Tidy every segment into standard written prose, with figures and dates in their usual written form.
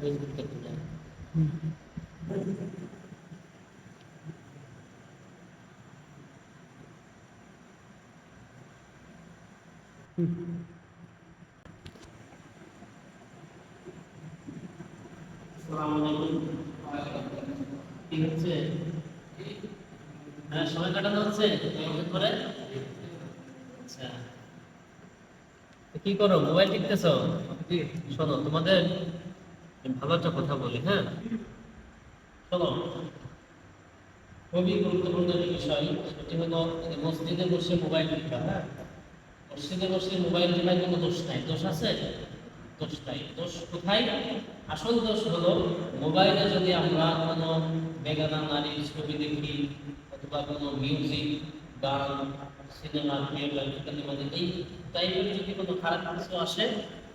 Facebook দেখতে যায়। আসসালামু আলাইকুম। কি হচ্ছে? হ্যাঁ, সময় কাটানো হচ্ছে করে। আচ্ছা, কি করো? মোবাইল টিপতেছো? শোনো, তোমাদের ভালো একটা কথা বলি। হ্যাঁ, শোনো, খুবই গুরুত্বপূর্ণ একটা বিষয়। সেটি হলো মসজিদে বসে মোবাইল টিপা। হ্যাঁ, মসজিদে বসে মোবাইল টিপায় কোনো দোষ নাই। দোষ আছে? দোষ নাই। দোষ কোথায়? আসল দোষ হলো মোবাইলে যদি আমরা কোনো বেগানা নারীর ছবি দেখি, অথবা কোনো মিউজিক, গান, সিনেমা, মানে এই টাইপের যদি কোনো খারাপ কিছু আসে,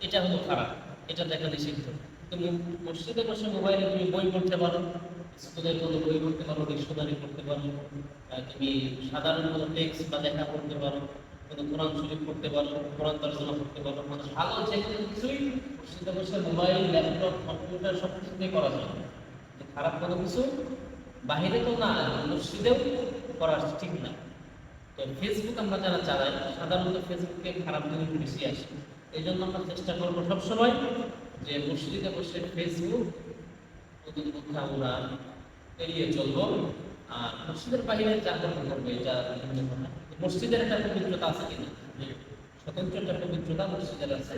এটা হলো খারাপ, এটা দেখা নিষিদ্ধ। তুমি মসজিদে বসে মোবাইলে তুমি বই পড়তে পারো, স্কুলের কোনো বই পড়তে পারো, ডিকশনারি পড়তে পারো, তুমি সাধারণ কোনো টেক্সট বা লেখা পড়তে পারো, কোনো কোরআন শরীফ পড়তে পারো, কোরআন তর্জমা করতে পারো, মানে ভালো যে কোনো কিছুই মসজিদে বসে মোবাইল, ল্যাপটপ, কম্পিউটার সব কিছুতেই করা যায়। খারাপ কোনো কিছু বাহিরে তো না, মসজিদেও করা ঠিক না। তো ফেসবুক আমরা যারা চালাই, সাধারণত ফেসবুকে খারাপ জিনিস বেশি আসে। এই জন্য আমরা চেষ্টা করবো সবসময় যে মসজিদে বসে ফেসবুক প্রতিপক্ষে আমরা এড়িয়ে চলবো। আর মসজিদের বাইরে যা করতে করবে, এটা মসজিদের একটা পবিত্রতা আছে কিনা, স্বতন্ত্র একটা পবিত্রতা মসজিদের আছে।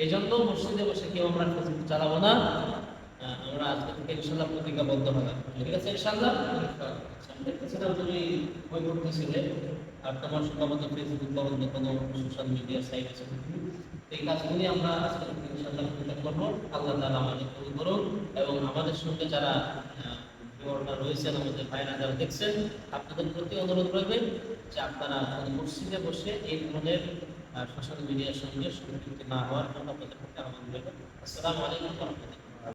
এই জন্য মসজিদে বসে কেউ আমরা ফেসবুক চালাবো না। আমরা আজকে থেকে ইনশাল্লাহ প্রতিজ্ঞাবদ্ধ হলাম। ঠিক আছে ইনশাল্লাহ? দেখতেছিলাম তুমি বই পড়তেছিলে, আর তোমার সম্ভবত ফেসবুক বা অন্য কোনো সোশ্যাল মিডিয়া সাইট আছে। এই কাজগুলি আমরা আজকে থেকে ইনশাল্লাহ করবো। আল্লাহ তাআলা আমাদের কবুল করুন, এবং আমাদের সঙ্গে যারা রয়েছেন, আমাদের ভাইরা যারা দেখছেন, আপনাদের প্রতি অনুরোধ রইবে যে আপনারা মসজিদে বসে এই ধরনের সোশ্যাল মিডিয়ার সঙ্গে সংযুক্ত না হওয়ার জন্য আপনাদের প্রতি আহ্বান রইবে। আসসালামু আলাইকুম ওয়া রাহমাতুল্লাহ।